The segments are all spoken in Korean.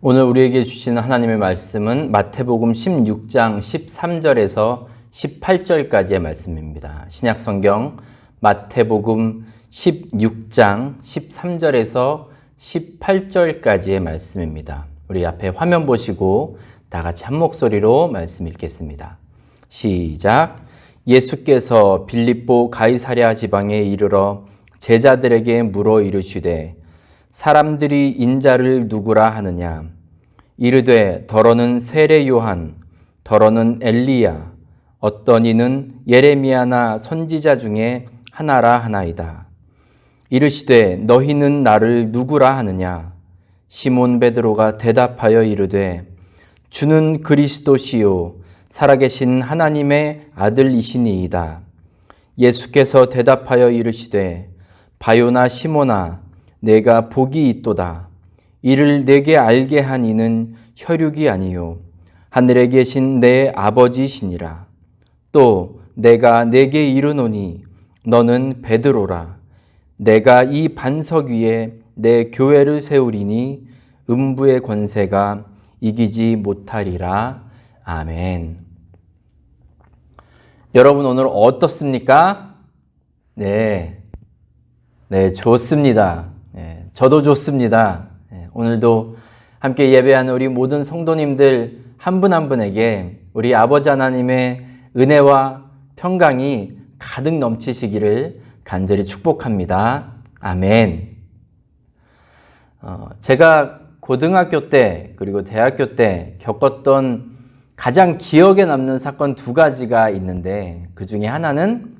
오늘 우리에게 주시는 하나님의 말씀은 마태복음 16장 13절에서 18절까지의 말씀입니다. 신약성경 마태복음 16장 13절에서 18절까지의 말씀입니다. 우리 앞에 화면 보시고 다 같이 한 목소리로 말씀 읽겠습니다. 시작. 예수께서 빌립보 가이사랴 지방에 이르러 제자들에게 물어 이르시되 사람들이 인자를 누구라 하느냐? 이르되 더러는 세례 요한, 더러는 엘리야, 어떤 이는 예레미야나 선지자 중에 하나라 하나이다. 이르시되 너희는 나를 누구라 하느냐? 시몬 베드로가 대답하여 이르되 주는 그리스도시요 살아계신 하나님의 아들이시니이다. 예수께서 대답하여 이르시되 바요나 시몬아 내가 복이 있도다. 이를 내게 알게 한 이는 혈육이 아니요 하늘에 계신 내 아버지시니라. 또 내가 내게 이르노니 너는 베드로라. 내가 이 반석 위에 내 교회를 세우리니 음부의 권세가 이기지 못하리라. 아멘. 여러분 오늘 어떻습니까? 네, 좋습니다. 저도 좋습니다. 오늘도 함께 예배하는 우리 모든 성도님들 한 분 한 분에게 우리 아버지 하나님의 은혜와 평강이 가득 넘치시기를 간절히 축복합니다. 아멘. 제가 고등학교 때 그리고 대학교 때 겪었던 가장 기억에 남는 사건 두 가지가 있는데 그 중에 하나는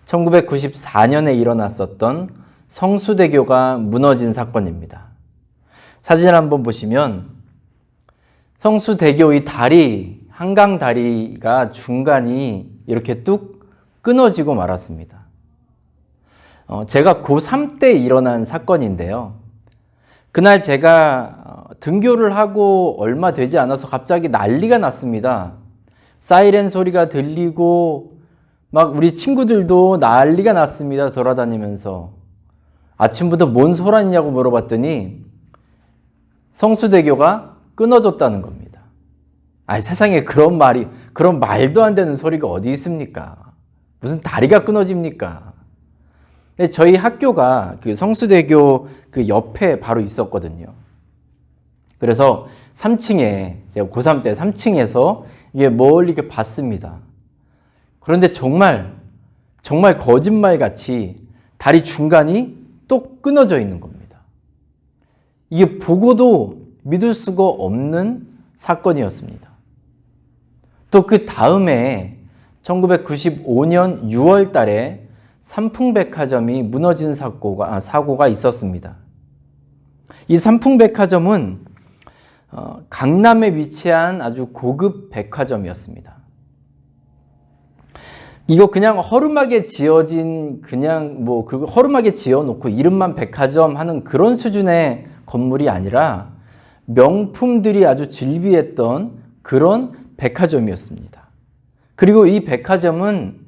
1994년에 일어났었던 성수대교가 무너진 사건입니다. 사진을 한번 보시면 성수대교 이 다리, 한강 다리가 중간이 이렇게 뚝 끊어지고 말았습니다. 제가 고3 때 일어난 사건인데요. 그날 제가 등교를 하고 얼마 되지 않아서 갑자기 난리가 났습니다. 사이렌 소리가 들리고 막 우리 친구들도 난리가 났습니다. 돌아다니면서. 아침부터 뭔 소란이냐고 물어봤더니 성수대교가 끊어졌다는 겁니다. 세상에 그런 말도 안 되는 소리가 어디 있습니까? 무슨 다리가 끊어집니까? 저희 학교가 그 성수대교 그 옆에 바로 있었거든요. 그래서 3층에, 제가 고3 때 3층에서 이게 멀리 이렇게 봤습니다. 그런데 정말 거짓말같이 다리 중간이 또 끊어져 있는 겁니다. 이게 보고도 믿을 수가 없는 사건이었습니다. 또 그 다음에 1995년 6월 달에 삼풍백화점이 무너진 사고가 있었습니다. 이 삼풍백화점은 강남에 위치한 아주 고급 백화점이었습니다. 이거 그냥 허름하게 지어진 허름하게 지어놓고 이름만 백화점 하는 그런 수준의 건물이 아니라 명품들이 아주 즐비했던 그런 백화점이었습니다. 그리고 이 백화점은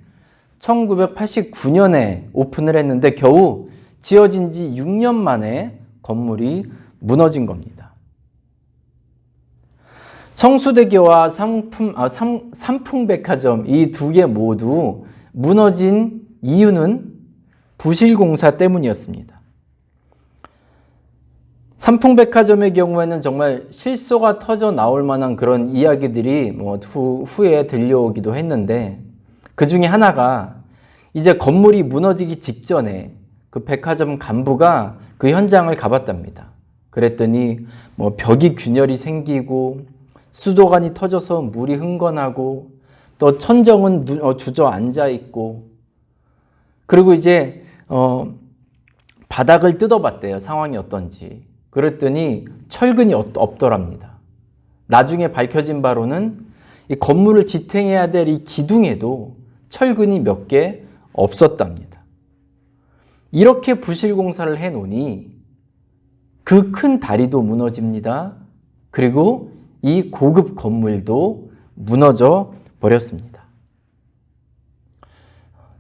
1989년에 오픈을 했는데 겨우 지어진 지 6년 만에 건물이 무너진 겁니다. 성수대교와 삼풍백화점 이 두 개 모두 무너진 이유는 부실공사 때문이었습니다. 삼풍백화점의 경우에는 정말 실소가 터져 나올 만한 그런 이야기들이 후에 들려오기도 했는데 그 중에 하나가 이제 건물이 무너지기 직전에 그 백화점 간부가 그 현장을 가봤답니다. 그랬더니 벽이 균열이 생기고 수도관이 터져서 물이 흥건하고 또 천정은 주저앉아 있고 그리고 이제 바닥을 뜯어봤대요. 상황이 어떤지. 그랬더니 철근이 없더랍니다. 나중에 밝혀진 바로는 이 건물을 지탱해야 될 이 기둥에도 철근이 몇 개 없었답니다. 이렇게 부실공사를 해놓으니 그 큰 다리도 무너집니다. 그리고 이 고급 건물도 무너져 버렸습니다.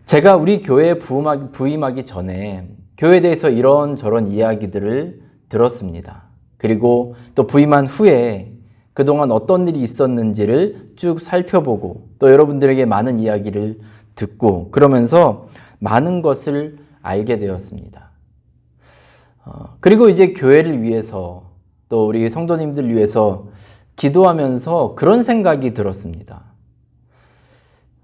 제가 우리 교회에 부임하기 전에 교회에 대해서 이런저런 이야기들을 들었습니다. 그리고 또 부임한 후에 그동안 어떤 일이 있었는지를 쭉 살펴보고 또 여러분들에게 많은 이야기를 듣고 그러면서 많은 것을 알게 되었습니다. 그리고 이제 교회를 위해서 또 우리 성도님들 위해서 기도하면서 그런 생각이 들었습니다.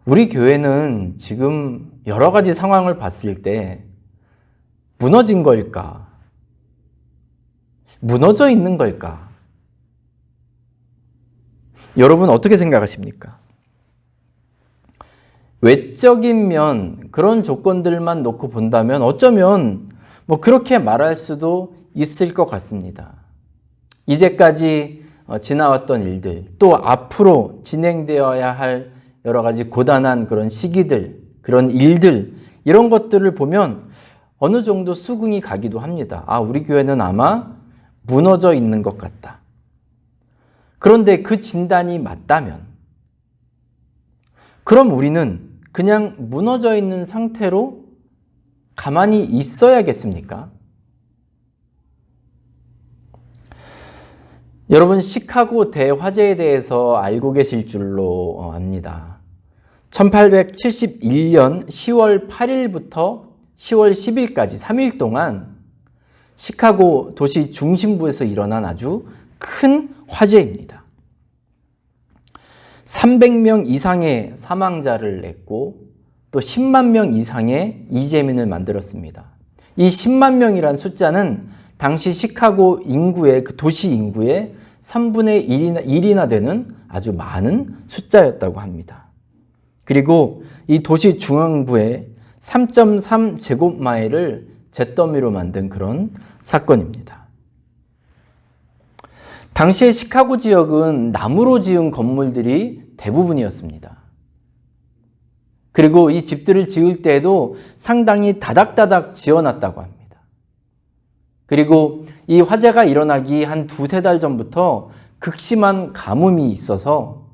우리 교회는 지금 여러 가지 상황을 봤을 때 무너진 걸까? 무너져 있는 걸까? 여러분 어떻게 생각하십니까? 외적인 면, 그런 조건들만 놓고 본다면 어쩌면 뭐 그렇게 말할 수도 있을 것 같습니다. 이제까지 지나왔던 일들, 또 앞으로 진행되어야 할 여러 가지 고단한 그런 시기들, 그런 일들, 이런 것들을 보면 어느 정도 수긍이 가기도 합니다. 아, 우리 교회는 아마 무너져 있는 것 같다. 그런데 그 진단이 맞다면, 그럼 우리는 그냥 무너져 있는 상태로 가만히 있어야겠습니까? 여러분, 시카고 대화재에 대해서 알고 계실 줄로 압니다. 1871년 10월 8일부터 10월 10일까지 3일 동안 시카고 도시 중심부에서 일어난 아주 큰 화재입니다. 300명 이상의 사망자를 냈고 또 10만 명 이상의 이재민을 만들었습니다. 이 10만 명이란 숫자는 당시 시카고 인구의 그 도시 인구의 3분의 1이나 되는 아주 많은 숫자였다고 합니다. 그리고 이 도시 중앙부에 3.3 제곱마일을 잿더미로 만든 그런 사건입니다. 당시의 시카고 지역은 나무로 지은 건물들이 대부분이었습니다. 그리고 이 집들을 지을 때에도 상당히 다닥다닥 지어놨다고 합니다. 그리고 이 화재가 일어나기 한 두세 달 전부터 극심한 가뭄이 있어서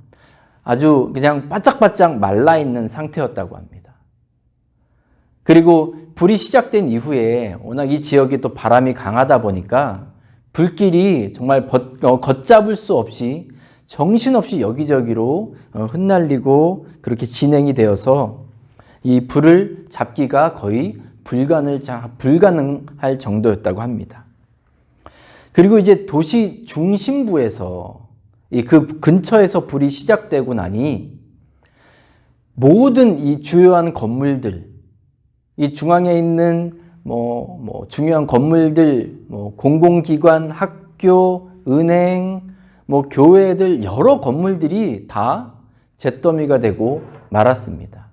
아주 그냥 바짝바짝 말라있는 상태였다고 합니다. 그리고 불이 시작된 이후에 워낙 이 지역이 또 바람이 강하다 보니까 불길이 정말 걷잡을 수 없이 정신없이 여기저기로 흩날리고 그렇게 진행이 되어서 이 불을 잡기가 거의 불가능할 정도였다고 합니다. 그리고 이제 도시 중심부에서 그 근처에서 불이 시작되고 나니 모든 이 주요한 건물들, 이 중앙에 있는 중요한 건물들, 공공기관, 학교, 은행, 교회들 여러 건물들이 다 잿더미가 되고 말았습니다.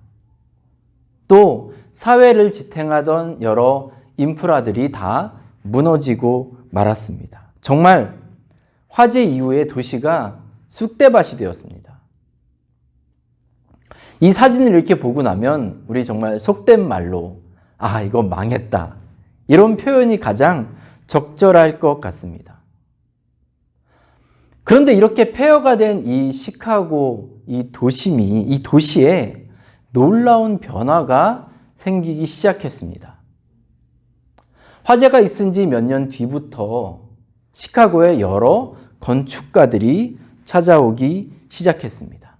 또 사회를 지탱하던 여러 인프라들이 다 무너지고 말았습니다. 정말 화재 이후에 도시가 쑥대밭이 되었습니다. 이 사진을 이렇게 보고 나면 우리 정말 속된 말로 아, 이거 망했다. 이런 표현이 가장 적절할 것 같습니다. 그런데 이렇게 폐허가 된 이 시카고 이 도시에 놀라운 변화가 생기기 시작했습니다. 화재가 있은 지 몇 년 뒤부터 시카고에 여러 건축가들이 찾아오기 시작했습니다.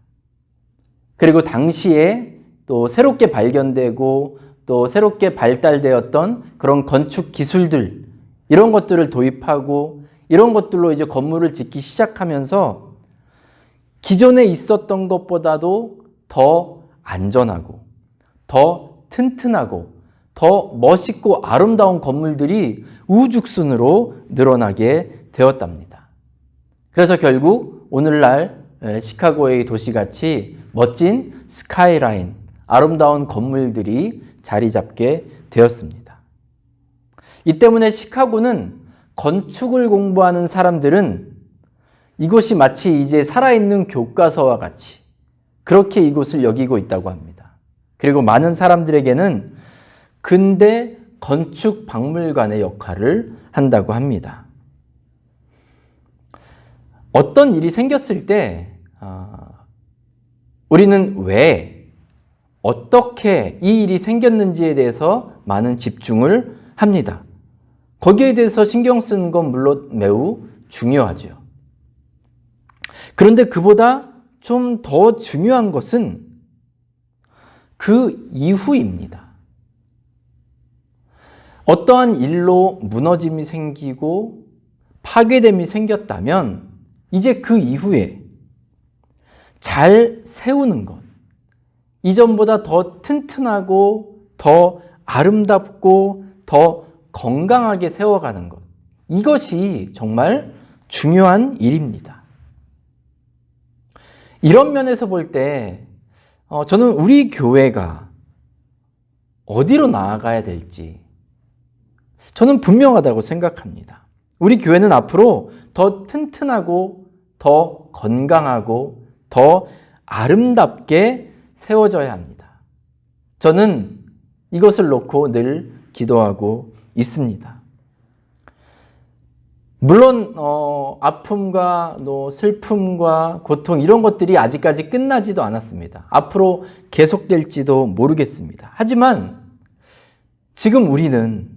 그리고 당시에 또 새롭게 발견되고 또 새롭게 발달되었던 그런 건축 기술들, 이런 것들을 도입하고 이런 것들로 이제 건물을 짓기 시작하면서 기존에 있었던 것보다도 더 안전하고 더 튼튼하고 더 멋있고 아름다운 건물들이 우후죽순으로 늘어나게 되었답니다. 그래서 결국 오늘날 시카고의 도시같이 멋진 스카이라인, 아름다운 건물들이 자리 잡게 되었습니다. 이 때문에 시카고는 건축을 공부하는 사람들은 이곳이 마치 이제 살아있는 교과서와 같이 그렇게 이곳을 여기고 있다고 합니다. 그리고 많은 사람들에게는 근대 건축 박물관의 역할을 한다고 합니다. 어떤 일이 생겼을 때 우리는 왜, 어떻게 이 일이 생겼는지에 대해서 많은 집중을 합니다. 거기에 대해서 신경 쓰는 건 물론 매우 중요하죠. 그런데 그보다 좀 더 중요한 것은 그 이후입니다. 어떠한 일로 무너짐이 생기고 파괴됨이 생겼다면 이제 그 이후에 잘 세우는 것, 이전보다 더 튼튼하고 더 아름답고 더 건강하게 세워가는 것, 이것이 정말 중요한 일입니다. 이런 면에서 볼 때 저는 우리 교회가 어디로 나아가야 될지 저는 분명하다고 생각합니다. 우리 교회는 앞으로 더 튼튼하고 더 건강하고 더 아름답게 세워져야 합니다. 저는 이것을 놓고 늘 기도하고 있습니다. 물론 아픔과 또 슬픔과 고통 이런 것들이 아직까지 끝나지도 않았습니다. 앞으로 계속될지도 모르겠습니다. 하지만 지금 우리는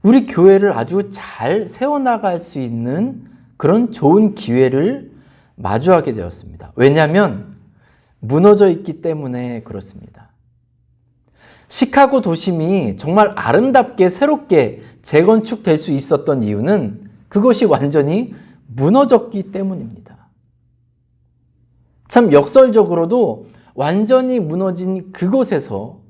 우리 교회를 아주 잘 세워나갈 수 있는 그런 좋은 기회를 마주하게 되었습니다. 왜냐하면 무너져 있기 때문에 그렇습니다. 시카고 도심이 정말 아름답게 새롭게 재건축될 수 있었던 이유는 그것이 완전히 무너졌기 때문입니다. 참 역설적으로도 완전히 무너진 그곳에서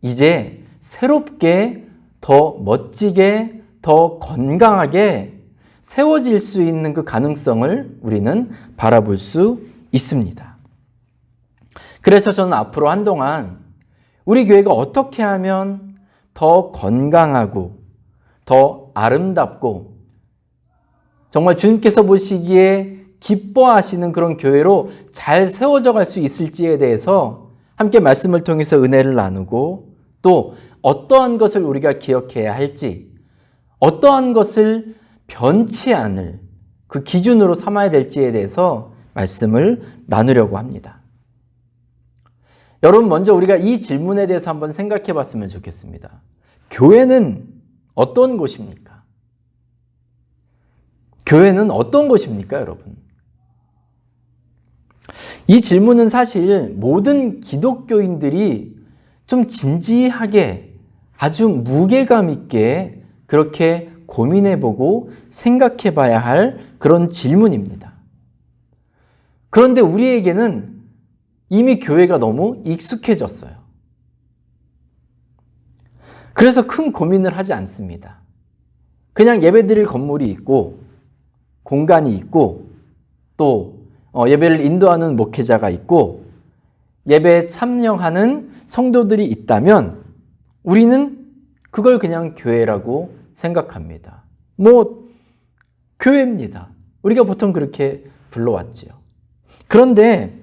이제 새롭게 더 멋지게 더 건강하게 세워질 수 있는 그 가능성을 우리는 바라볼 수 있습니다. 그래서 저는 앞으로 한동안 우리 교회가 어떻게 하면 더 건강하고 더 아름답고 정말 주님께서 보시기에 기뻐하시는 그런 교회로 잘 세워져 갈 수 있을지에 대해서 함께 말씀을 통해서 은혜를 나누고 또 어떠한 것을 우리가 기억해야 할지 어떠한 것을 변치 않을 그 기준으로 삼아야 될지에 대해서 말씀을 나누려고 합니다. 여러분 먼저 우리가 이 질문에 대해서 한번 생각해 봤으면 좋겠습니다. 교회는 어떤 곳입니까? 교회는 어떤 곳입니까, 여러분? 이 질문은 사실 모든 기독교인들이 좀 진지하게 아주 무게감 있게 그렇게 고민해보고 생각해봐야 할 그런 질문입니다. 그런데 우리에게는 이미 교회가 너무 익숙해졌어요. 그래서 큰 고민을 하지 않습니다. 그냥 예배드릴 건물이 있고 공간이 있고 또 예배를 인도하는 목회자가 있고 예배에 참여하는 성도들이 있다면 우리는 그걸 그냥 교회라고 생각합니다. 교회입니다. 우리가 보통 그렇게 불러왔죠. 그런데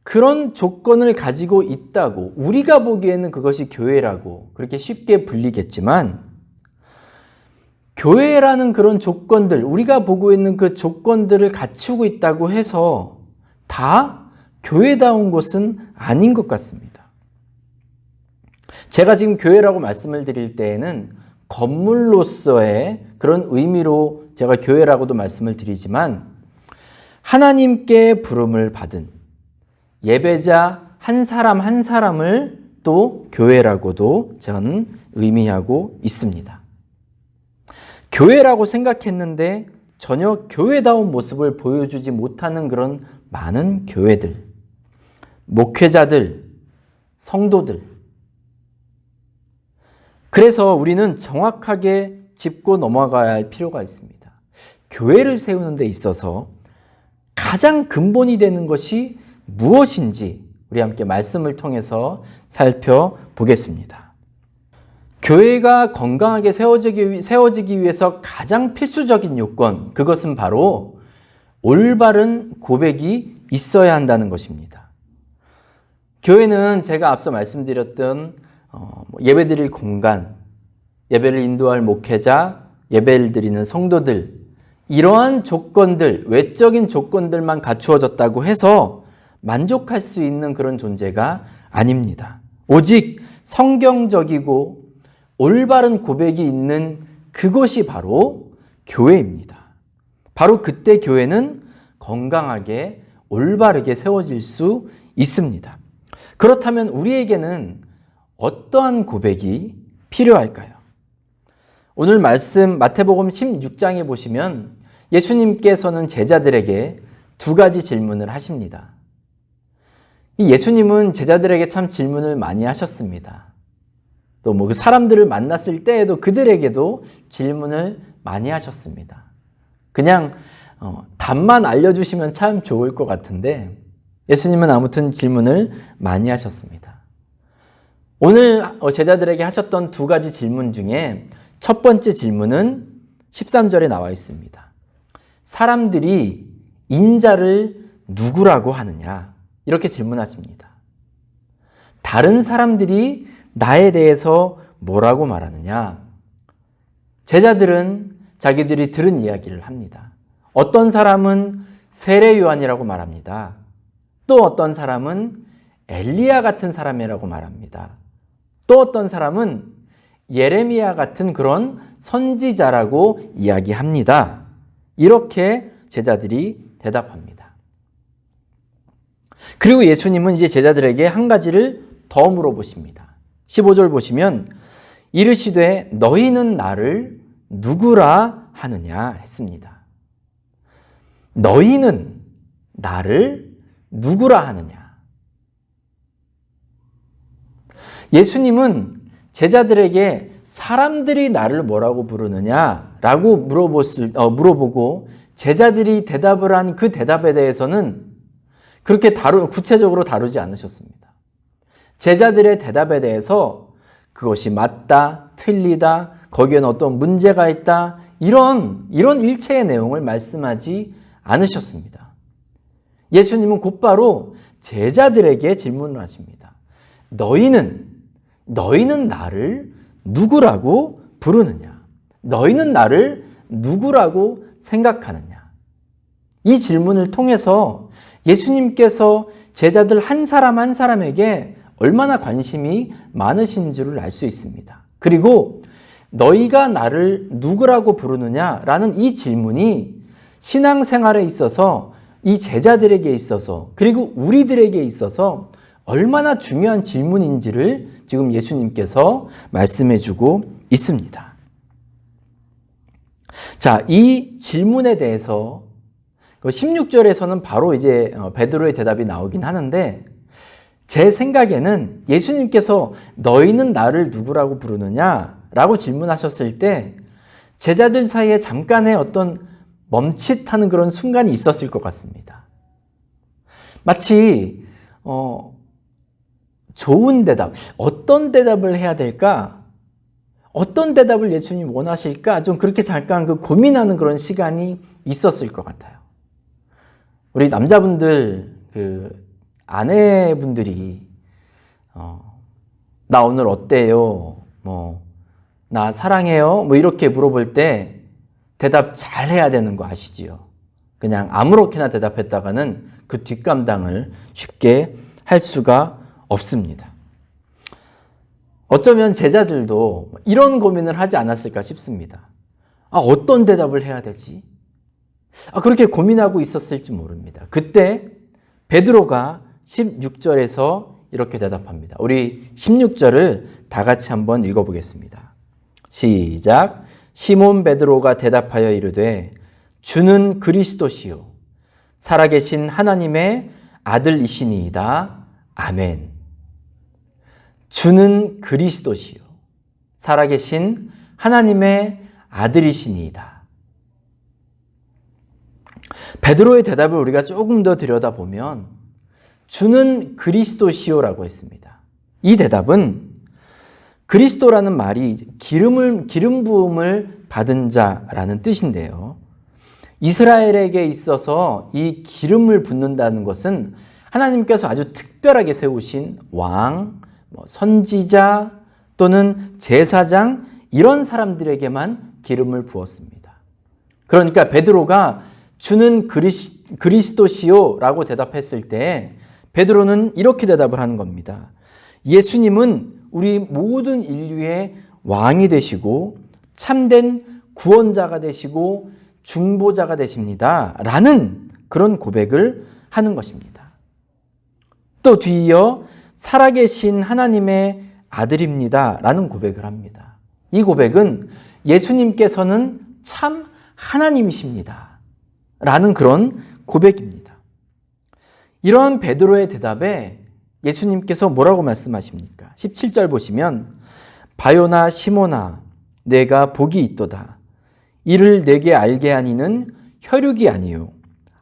그런 조건을 가지고 있다고 우리가 보기에는 그것이 교회라고 그렇게 쉽게 불리겠지만 교회라는 그런 조건들, 우리가 보고 있는 그 조건들을 갖추고 있다고 해서 다 교회다운 것은 아닌 것 같습니다. 제가 지금 교회라고 말씀을 드릴 때에는 건물로서의 그런 의미로 제가 교회라고도 말씀을 드리지만 하나님께 부름을 받은 예배자 한 사람 한 사람을 또 교회라고도 저는 의미하고 있습니다. 교회라고 생각했는데 전혀 교회다운 모습을 보여주지 못하는 그런 많은 교회들, 목회자들, 성도들. 그래서 우리는 정확하게 짚고 넘어가야 할 필요가 있습니다. 교회를 세우는 데 있어서 가장 근본이 되는 것이 무엇인지 우리 함께 말씀을 통해서 살펴보겠습니다. 교회가 건강하게 세워지기 위해서 가장 필수적인 요건, 그것은 바로 올바른 고백이 있어야 한다는 것입니다. 교회는 제가 앞서 말씀드렸던 예배드릴 공간, 예배를 인도할 목회자, 예배를 드리는 성도들, 이러한 조건들, 외적인 조건들만 갖추어졌다고 해서 만족할 수 있는 그런 존재가 아닙니다. 오직 성경적이고 올바른 고백이 있는 그것이 바로 교회입니다. 바로 그때 교회는 건강하게 올바르게 세워질 수 있습니다. 그렇다면 우리에게는 어떠한 고백이 필요할까요? 오늘 말씀 마태복음 16장에 보시면 예수님께서는 제자들에게 두 가지 질문을 하십니다. 예수님은 제자들에게 참 질문을 많이 하셨습니다. 또 그 사람들을 만났을 때에도 그들에게도 질문을 많이 하셨습니다. 그냥 답만 알려주시면 참 좋을 것 같은데 예수님은 아무튼 질문을 많이 하셨습니다. 오늘 제자들에게 하셨던 두 가지 질문 중에 첫 번째 질문은 13절에 나와 있습니다. 사람들이 인자를 누구라고 하느냐? 이렇게 질문하십니다. 다른 사람들이 나에 대해서 뭐라고 말하느냐? 제자들은 자기들이 들은 이야기를 합니다. 어떤 사람은 세례 요한이라고 말합니다. 또 어떤 사람은 엘리야 같은 사람이라고 말합니다. 또 어떤 사람은 예레미야 같은 그런 선지자라고 이야기합니다. 이렇게 제자들이 대답합니다. 그리고 예수님은 이제 제자들에게 한 가지를 더 물어보십니다. 15절 보시면 이르시되 너희는 나를 누구라 하느냐 했습니다. 너희는 나를 누구라 하느냐. 예수님은 제자들에게 사람들이 나를 뭐라고 부르느냐라고 물어보고 제자들이 대답을 한 그 대답에 대해서는 그렇게 구체적으로 다루지 않으셨습니다. 제자들의 대답에 대해서 그것이 맞다, 틀리다, 거기에는 어떤 문제가 있다, 이런 일체의 내용을 말씀하지 않으셨습니다. 예수님은 곧바로 제자들에게 질문을 하십니다. 너희는 나를 누구라고 부르느냐? 너희는 나를 누구라고 생각하느냐? 이 질문을 통해서 예수님께서 제자들 한 사람 한 사람에게 얼마나 관심이 많으신 줄을 알 수 있습니다. 그리고 너희가 나를 누구라고 부르느냐라는 이 질문이 신앙생활에 있어서 이 제자들에게 있어서 그리고 우리들에게 있어서 얼마나 중요한 질문인지를 지금 예수님께서 말씀해 주고 있습니다. 자, 이 질문에 대해서 16절에서는 바로 이제 베드로의 대답이 나오긴 하는데 제 생각에는 예수님께서 너희는 나를 누구라고 부르느냐라고 질문하셨을 때 제자들 사이에 잠깐의 어떤 멈칫하는 그런 순간이 있었을 것 같습니다. 마치 좋은 대답, 어떤 대답을 해야 될까? 어떤 대답을 예수님 원하실까? 좀 그렇게 잠깐 고민하는 그런 시간이 있었을 것 같아요. 우리 남자분들, 아내분들이, 나 오늘 어때요? 나 사랑해요? 이렇게 물어볼 때 대답 잘 해야 되는 거 아시지요? 그냥 아무렇게나 대답했다가는 그 뒷감당을 쉽게 할 수가 없습니다. 어쩌면 제자들도 이런 고민을 하지 않았을까 싶습니다. 어떤 대답을 해야 되지? 그렇게 고민하고 있었을지 모릅니다. 그때 베드로가 16절에서 이렇게 대답합니다. 우리 16절을 다 같이 한번 읽어보겠습니다. 시작. 시몬 베드로가 대답하여 이르되 주는 그리스도시요 살아계신 하나님의 아들이시니이다. 아멘. 주는 그리스도시요 살아계신 하나님의 아들이시니이다. 베드로의 대답을 우리가 조금 더 들여다보면 주는 그리스도시요라고 했습니다. 이 대답은 그리스도라는 말이 기름 부음을 받은 자라는 뜻인데요. 이스라엘에게 있어서 이 기름을 붓는다는 것은 하나님께서 아주 특별하게 세우신 왕, 선지자 또는 제사장 이런 사람들에게만 기름을 부었습니다. 그러니까 베드로가 주는 그리스도시요라고 대답했을 때 베드로는 이렇게 대답을 하는 겁니다. 예수님은 우리 모든 인류의 왕이 되시고 참된 구원자가 되시고 중보자가 되십니다. 라는 그런 고백을 하는 것입니다. 또 뒤이어 살아계신 하나님의 아들입니다. 라는 고백을 합니다. 이 고백은 예수님께서는 참 하나님이십니다. 라는 그런 고백입니다. 이러한 베드로의 대답에 예수님께서 뭐라고 말씀하십니까? 17절 보시면 바요나 시몬아 내가 복이 있도다. 이를 내게 알게 하니는 혈육이 아니요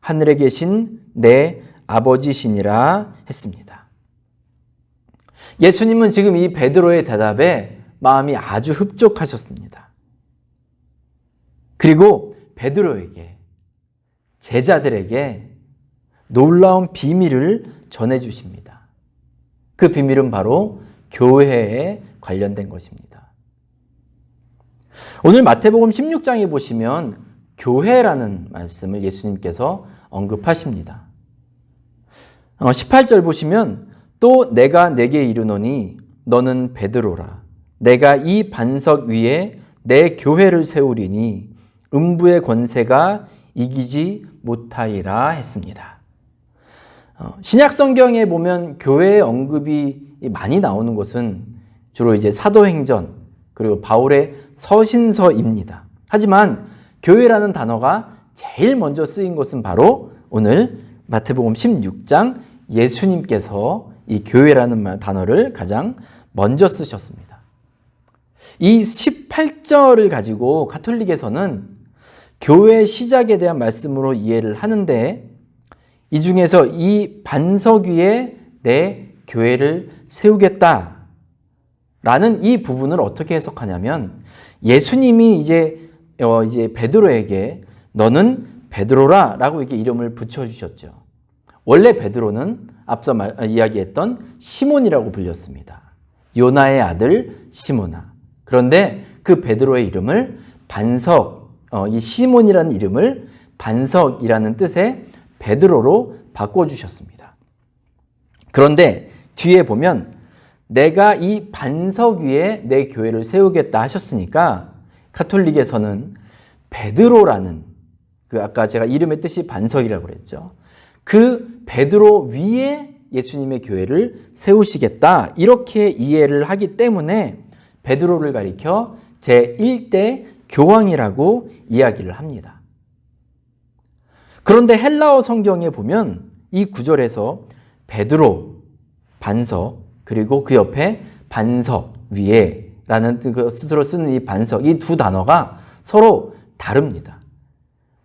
하늘에 계신 내 아버지시니라 했습니다. 예수님은 지금 이 베드로의 대답에 마음이 아주 흡족하셨습니다. 그리고 베드로에게, 제자들에게 놀라운 비밀을 전해주십니다. 그 비밀은 바로 교회에 관련된 것입니다. 오늘 마태복음 16장에 보시면 교회라는 말씀을 예수님께서 언급하십니다. 18절 보시면 또 내가 내게 이르노니 너는 베드로라. 내가 이 반석 위에 내 교회를 세우리니 음부의 권세가 이기지 못하리라 했습니다. 신약 성경에 보면 교회의 언급이 많이 나오는 것은 주로 이제 사도행전 그리고 바울의 서신서입니다. 하지만 교회라는 단어가 제일 먼저 쓰인 것은 바로 오늘 마태복음 16장 예수님께서 이 교회라는 단어를 가장 먼저 쓰셨습니다. 이 18절을 가지고 가톨릭에서는 교회 시작에 대한 말씀으로 이해를 하는데 이 중에서 이 반석 위에 내 교회를 세우겠다 라는 이 부분을 어떻게 해석하냐면 예수님이 이제 베드로에게 너는 베드로라 라고 이렇게 이름을 붙여주셨죠. 원래 베드로는 앞서 이야기했던 시몬이라고 불렸습니다. 요나의 아들 시몬아. 그런데 그 베드로의 이름을 반석, 이 시몬이라는 이름을 반석이라는 뜻의 베드로로 바꿔주셨습니다. 그런데 뒤에 보면 내가 이 반석 위에 내 교회를 세우겠다 하셨으니까 가톨릭에서는 베드로라는 그 아까 제가 이름의 뜻이 반석이라고 그랬죠. 그 베드로 위에 예수님의 교회를 세우시겠다 이렇게 이해를 하기 때문에 베드로를 가리켜 제1대 교황이라고 이야기를 합니다. 그런데 헬라어 성경에 보면 이 구절에서 베드로, 반석, 그리고 그 옆에 반석 위에 라는 그 스스로 쓰는 이 반석, 이 두 단어가 서로 다릅니다.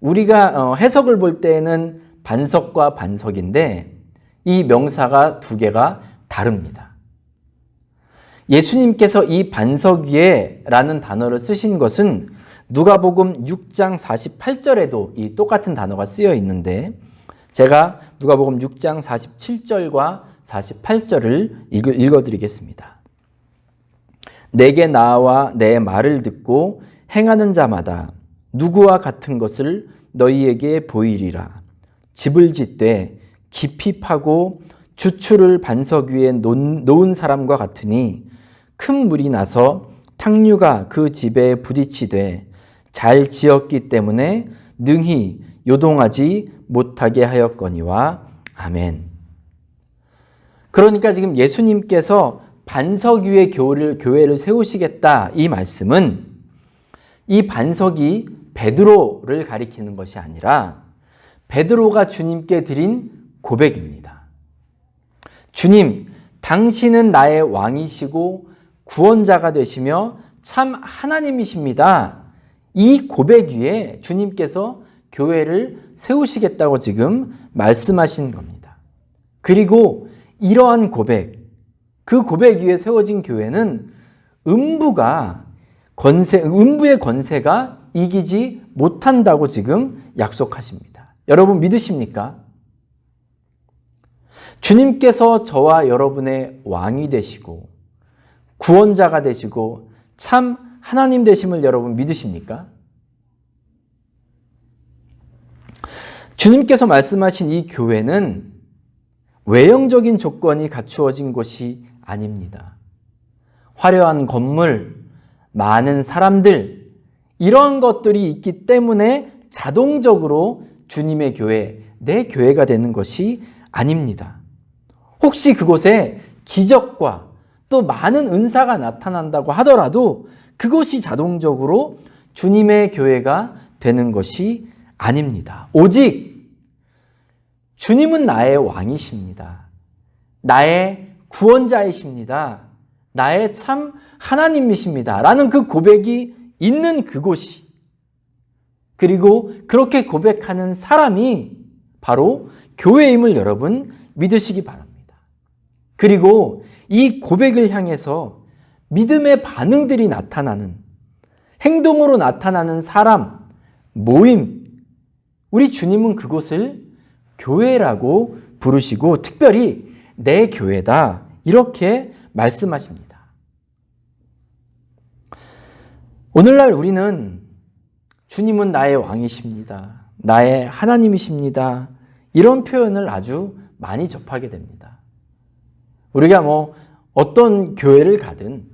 우리가 해석을 볼 때는 반석과 반석인데 이 명사가 두 개가 다릅니다. 예수님께서 이 반석 위에 라는 단어를 쓰신 것은 누가복음 6장 48절에도 이 똑같은 단어가 쓰여 있는데 제가 누가복음 6장 47절과 48절을 읽어드리겠습니다. 내게 나와 내 말을 듣고 행하는 자마다 누구와 같은 것을 너희에게 보이리라. 집을 짓되 깊이 파고 주추를 반석 위에 놓은 사람과 같으니 큰 물이 나서 탕류가 그 집에 부딪히되 잘 지었기 때문에 능히 요동하지 못하게 하였거니와 아멘. 그러니까 지금 예수님께서 반석 위에 교회를 세우시겠다 이 말씀은 이 반석이 베드로를 가리키는 것이 아니라 베드로가 주님께 드린 고백입니다. 주님, 당신은 나의 왕이시고 구원자가 되시며 참 하나님이십니다. 이 고백 위에 주님께서 교회를 세우시겠다고 지금 말씀하신 겁니다. 그리고 이러한 고백, 그 고백 위에 세워진 교회는 음부의 권세가 이기지 못한다고 지금 약속하십니다. 여러분 믿으십니까? 주님께서 저와 여러분의 왕이 되시고 구원자가 되시고 참 하나님 되심을 여러분 믿으십니까? 주님께서 말씀하신 이 교회는 외형적인 조건이 갖추어진 곳이 아닙니다. 화려한 건물, 많은 사람들, 이런 것들이 있기 때문에 자동적으로 주님의 교회, 내 교회가 되는 것이 아닙니다. 혹시 그곳에 기적과 또 많은 은사가 나타난다고 하더라도 그것이 자동적으로 주님의 교회가 되는 것이 아닙니다. 오직 주님은 나의 왕이십니다. 나의 구원자이십니다. 나의 참 하나님이십니다. 라는 그 고백이 있는 그곳이, 그리고 그렇게 고백하는 사람이 바로 교회임을 여러분 믿으시기 바랍니다. 그리고 이 고백을 향해서 믿음의 반응들이 나타나는, 행동으로 나타나는 사람, 모임, 우리 주님은 그곳을 교회라고 부르시고 특별히 내 교회다 이렇게 말씀하십니다. 오늘날 우리는 주님은 나의 왕이십니다. 나의 하나님이십니다. 이런 표현을 아주 많이 접하게 됩니다. 우리가 어떤 교회를 가든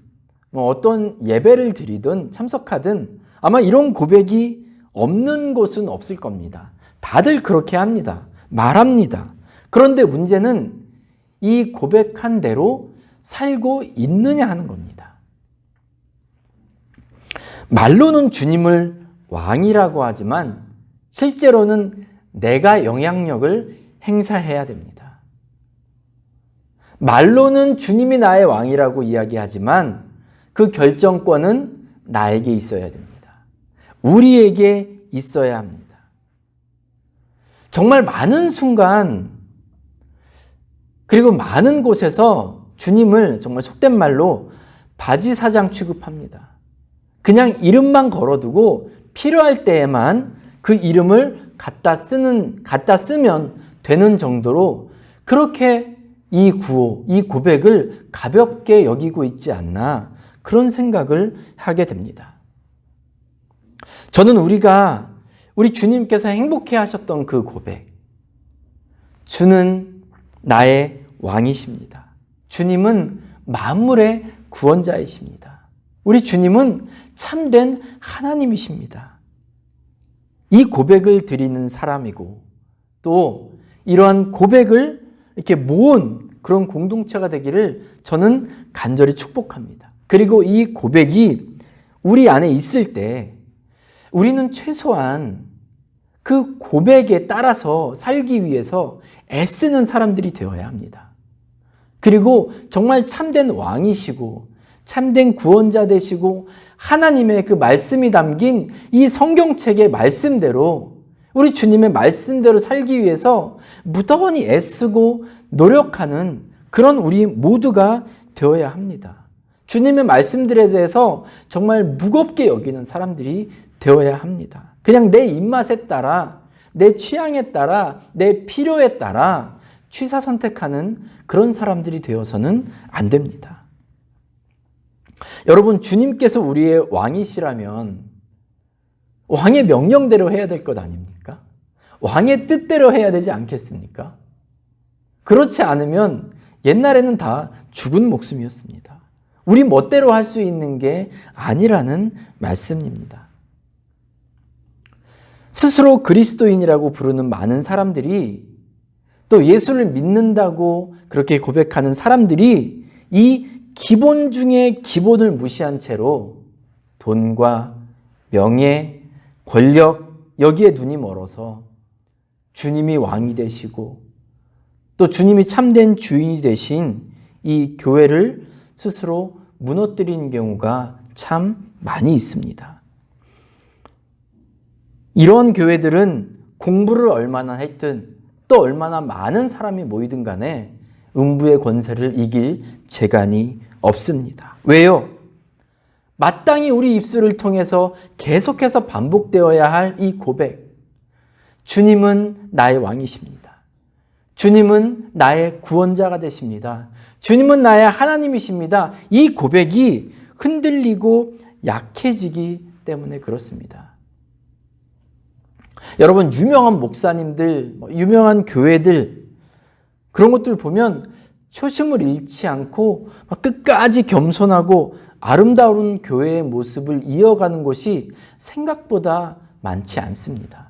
어떤 예배를 드리든 참석하든 아마 이런 고백이 없는 곳은 없을 겁니다. 다들 그렇게 합니다. 말합니다. 그런데 문제는 이 고백한 대로 살고 있느냐 하는 겁니다. 말로는 주님을 왕이라고 하지만 실제로는 내가 영향력을 행사해야 됩니다. 말로는 주님이 나의 왕이라고 이야기하지만 그 결정권은 나에게 있어야 됩니다. 우리에게 있어야 합니다. 정말 많은 순간 그리고 많은 곳에서 주님을 정말 속된 말로 바지사장 취급합니다. 그냥 이름만 걸어두고 필요할 때에만 그 이름을 갖다 쓰면 되는 정도로 그렇게 이 구호, 이 고백을 가볍게 여기고 있지 않나 그런 생각을 하게 됩니다. 저는 우리 주님께서 행복해 하셨던 그 고백, 주는 나의 왕이십니다. 주님은 만물의 구원자이십니다. 우리 주님은 참된 하나님이십니다. 이 고백을 드리는 사람이고 또 이러한 고백을 이렇게 모은 그런 공동체가 되기를 저는 간절히 축복합니다. 그리고 이 고백이 우리 안에 있을 때 우리는 최소한 그 고백에 따라서 살기 위해서 애쓰는 사람들이 되어야 합니다. 그리고 정말 참된 왕이시고 참된 구원자 되시고 하나님의 그 말씀이 담긴 이 성경책의 말씀대로 우리 주님의 말씀대로 살기 위해서 무던히 애쓰고 노력하는 그런 우리 모두가 되어야 합니다. 주님의 말씀들에 대해서 정말 무겁게 여기는 사람들이 되어야 합니다. 그냥 내 입맛에 따라, 내 취향에 따라, 내 필요에 따라 취사 선택하는 그런 사람들이 되어서는 안 됩니다. 여러분, 주님께서 우리의 왕이시라면 왕의 명령대로 해야 될 것 아닙니까? 왕의 뜻대로 해야 되지 않겠습니까? 그렇지 않으면 옛날에는 다 죽은 목숨이었습니다. 우리 멋대로 할 수 있는 게 아니라는 말씀입니다. 스스로 그리스도인이라고 부르는 많은 사람들이 또 예수를 믿는다고 그렇게 고백하는 사람들이 이 기본 중에 기본을 무시한 채로 돈과 명예, 권력 여기에 눈이 멀어서 주님이 왕이 되시고 또 주님이 참된 주인이 되신 이 교회를 스스로 무너뜨리는 경우가 참 많이 있습니다. 이런 교회들은 공부를 얼마나 했든 또 얼마나 많은 사람이 모이든 간에 음부의 권세를 이길 재간이 없습니다. 왜요? 마땅히 우리 입술을 통해서 계속해서 반복되어야 할 이 고백. 주님은 나의 왕이십니다. 주님은 나의 구원자가 되십니다. 주님은 나의 하나님이십니다. 이 고백이 흔들리고 약해지기 때문에 그렇습니다. 여러분, 유명한 목사님들, 유명한 교회들 그런 것들 보면 초심을 잃지 않고 끝까지 겸손하고 아름다운 교회의 모습을 이어가는 곳이 생각보다 많지 않습니다.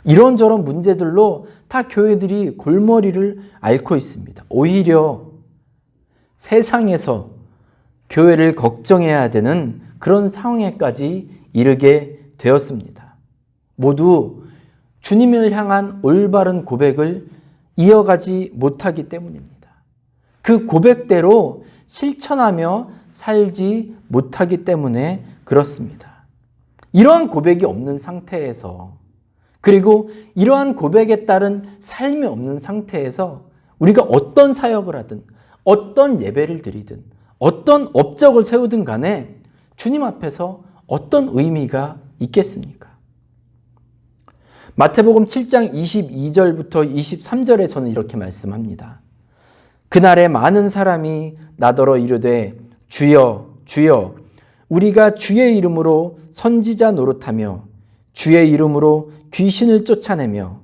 이런저런 문제들로 다 교회들이 골머리를 앓고 있습니다. 오히려 세상에서 교회를 걱정해야 되는 그런 상황에까지 이르게 되었습니다. 모두 주님을 향한 올바른 고백을 이어가지 못하기 때문입니다. 그 고백대로 실천하며 살지 못하기 때문에 그렇습니다. 이러한 고백이 없는 상태에서, 그리고 이러한 고백에 따른 삶이 없는 상태에서 우리가 어떤 사역을 하든 어떤 예배를 드리든 어떤 업적을 세우든 간에 주님 앞에서 어떤 의미가 있겠습니까? 마태복음 7장 22절부터 23절에서는 이렇게 말씀합니다. 그날에 많은 사람이 나더러 이르되 주여 주여 우리가 주의 이름으로 선지자 노릇하며 주의 이름으로 귀신을 쫓아내며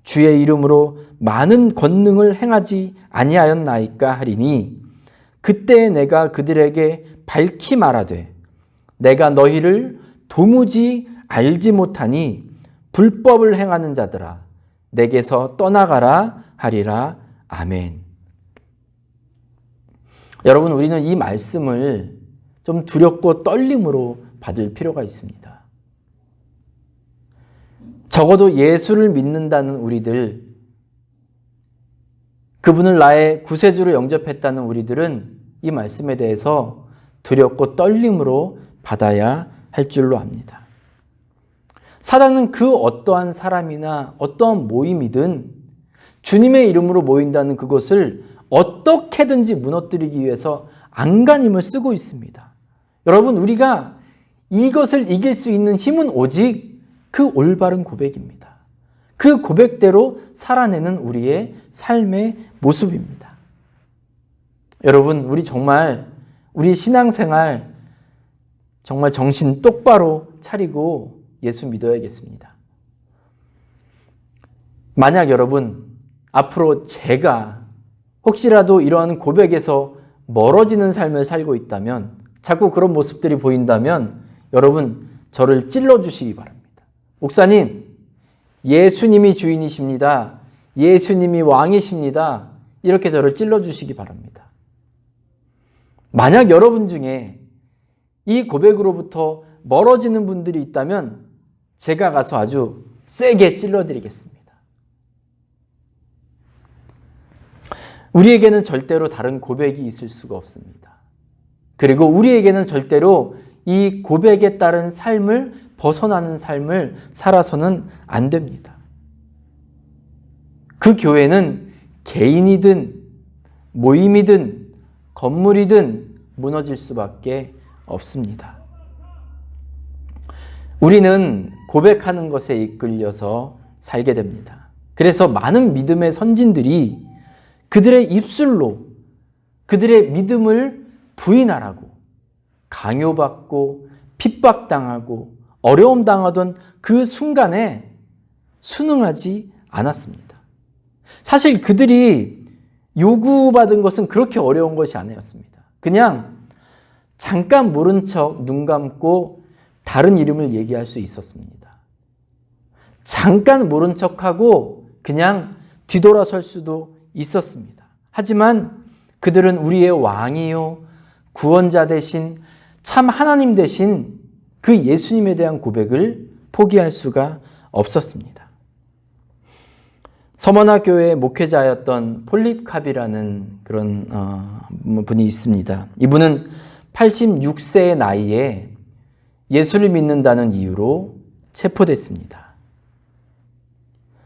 주의 이름으로 많은 권능을 행하지 아니하였나이까 하리니 그때 내가 그들에게 밝히 말하되 내가 너희를 도무지 알지 못하니 불법을 행하는 자들아 내게서 떠나가라 하리라. 아멘. 여러분, 우리는 이 말씀을 좀 두렵고 떨림으로 받을 필요가 있습니다. 적어도 예수를 믿는다는 우리들, 그분을 나의 구세주로 영접했다는 우리들은 이 말씀에 대해서 두렵고 떨림으로 받아야 할 줄로 압니다. 사단은 그 어떠한 사람이나 어떠한 모임이든 주님의 이름으로 모인다는 그것을 어떻게든지 무너뜨리기 위해서 안간힘을 쓰고 있습니다. 여러분, 우리가 이것을 이길 수 있는 힘은 오직 그 올바른 고백입니다. 그 고백대로 살아내는 우리의 삶의 모습입니다. 여러분, 우리 정말 우리 신앙생활 정말 정신 똑바로 차리고 예수 믿어야겠습니다. 만약 여러분 앞으로 제가 혹시라도 이러한 고백에서 멀어지는 삶을 살고 있다면, 자꾸 그런 모습들이 보인다면 여러분 저를 찔러주시기 바랍니다. 목사님, 예수님이 주인이십니다. 예수님이 왕이십니다. 이렇게 저를 찔러주시기 바랍니다. 만약 여러분 중에 이 고백으로부터 멀어지는 분들이 있다면 제가 가서 아주 세게 찔러드리겠습니다. 우리에게는 절대로 다른 고백이 있을 수가 없습니다. 그리고 우리에게는 절대로 이 고백에 따른 삶을 벗어나는 삶을 살아서는 안 됩니다. 그 교회는 개인이든 모임이든 건물이든 무너질 수밖에 없습니다. 우리는 고백하는 것에 이끌려서 살게 됩니다. 그래서 많은 믿음의 선진들이 그들의 입술로 그들의 믿음을 부인하라고 강요받고 핍박당하고 어려움 당하던 그 순간에 순응하지 않았습니다. 사실 그들이 요구받은 것은 그렇게 어려운 것이 아니었습니다. 그냥 잠깐 모른 척 눈 감고 다른 이름을 얘기할 수 있었습니다. 잠깐 모른 척하고 그냥 뒤돌아설 수도 있었습니다. 하지만 그들은 우리의 왕이요 구원자 되신 참 하나님 되신 그 예수님에 대한 고백을 포기할 수가 없었습니다. 서머나 교회의 목회자였던 폴립캅이라는 그런 분이 있습니다. 이분은 86세의 나이에 예수를 믿는다는 이유로 체포됐습니다.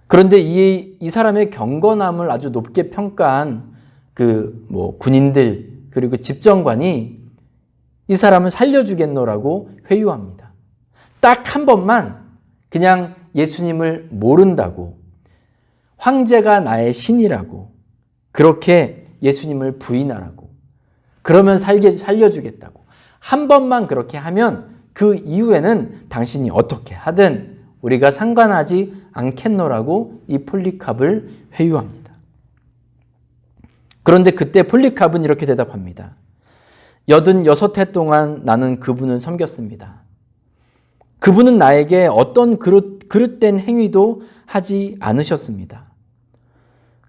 그런데 이 사람의 경건함을 아주 높게 평가한 군인들 그리고 집정관이 이 사람을 살려주겠노라고 회유합니다. 딱 한 번만 그냥 예수님을 모른다고, 황제가 나의 신이라고, 그렇게 예수님을 부인하라고, 그러면 살려주겠다고, 한 번만 그렇게 하면 그 이후에는 당신이 어떻게 하든 우리가 상관하지 않겠노라고 이 폴리캅을 회유합니다. 그런데 그때 폴리카브는 이렇게 대답합니다. 86해 동안 나는 그분을 섬겼습니다. 그분은 나에게 어떤 그릇된 행위도 하지 않으셨습니다.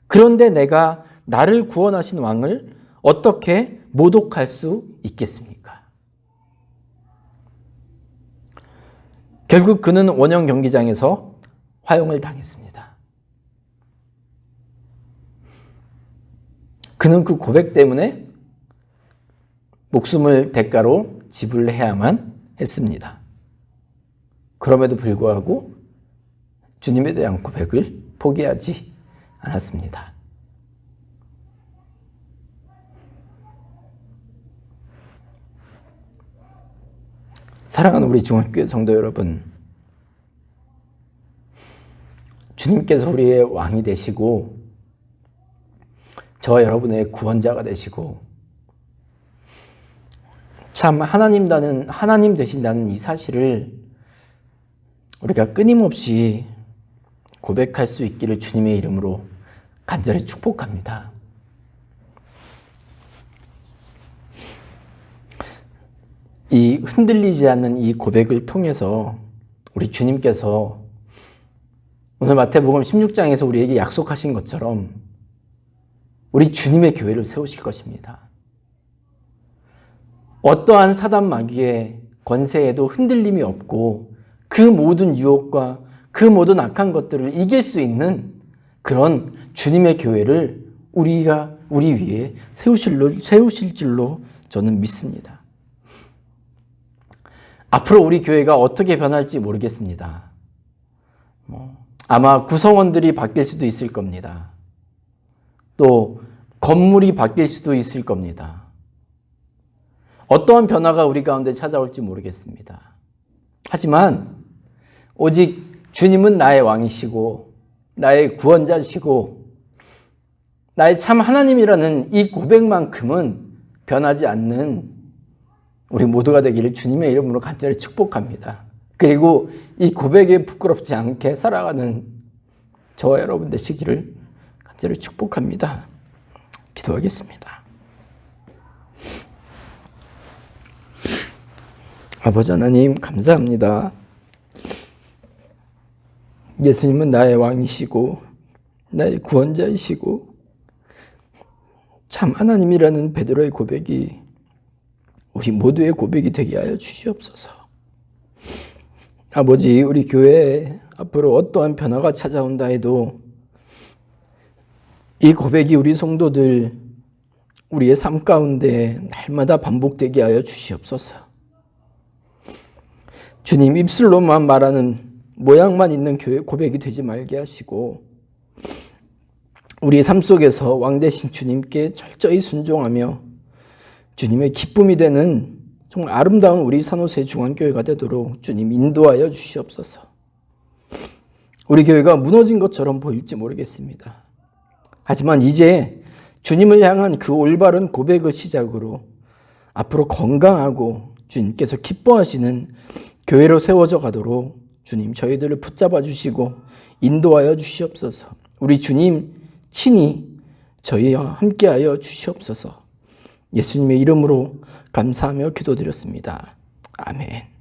그런데 내가 나를 구원하신 왕을 어떻게 모독할 수 있겠습니까? 결국 그는 원형 경기장에서 화형을 당했습니다. 그는 그 고백 때문에 목숨을 대가로 지불해야만 했습니다. 그럼에도 불구하고 주님에 대한 고백을 포기하지 않았습니다. 사랑하는 우리 중앙교회 성도 여러분, 주님께서 우리의 왕이 되시고 저와 여러분의 구원자가 되시고 참 하나님 되신다는 이 사실을 우리가 끊임없이 고백할 수 있기를 주님의 이름으로 간절히 축복합니다. 이 흔들리지 않는 이 고백을 통해서 우리 주님께서 오늘 마태복음 16장에서 우리에게 약속하신 것처럼 우리 주님의 교회를 세우실 것입니다. 어떠한 사단 마귀의 권세에도 흔들림이 없고 그 모든 유혹과 그 모든 악한 것들을 이길 수 있는 그런 주님의 교회를 우리 위에 세우실 줄로 저는 믿습니다. 앞으로 우리 교회가 어떻게 변할지 모르겠습니다. 아마 구성원들이 바뀔 수도 있을 겁니다. 또 건물이 바뀔 수도 있을 겁니다. 어떠한 변화가 우리 가운데 찾아올지 모르겠습니다. 하지만 오직 주님은 나의 왕이시고 나의 구원자시고 나의 참 하나님이라는 이 고백만큼은 변하지 않는 우리 모두가 되기를 주님의 이름으로 간절히 축복합니다. 그리고 이 고백에 부끄럽지 않게 살아가는 저와 여러분 되시기를 간절히 축복합니다. 기도하겠습니다. 아버지 하나님 감사합니다. 예수님은 나의 왕이시고 나의 구원자이시고 참 하나님이라는 베드로의 고백이 우리 모두의 고백이 되게 하여 주시옵소서. 아버지, 우리 교회에 앞으로 어떠한 변화가 찾아온다 해도 이 고백이 우리 성도들 우리의 삶 가운데 날마다 반복되게 하여 주시옵소서. 주님, 입술로만 말하는 모양만 있는 교회 고백이 되지 말게 하시고 우리의 삶 속에서 왕 되신 주님께 철저히 순종하며 주님의 기쁨이 되는 정말 아름다운 우리 산호세 중앙교회가 되도록 주님 인도하여 주시옵소서. 우리 교회가 무너진 것처럼 보일지 모르겠습니다. 하지만 이제 주님을 향한 그 올바른 고백을 시작으로 앞으로 건강하고 주님께서 기뻐하시는 교회로 세워져 가도록 주님 저희들을 붙잡아 주시고 인도하여 주시옵소서. 우리 주님 친히 저희와 함께하여 주시옵소서. 예수님의 이름으로 감사하며 기도드렸습니다. 아멘.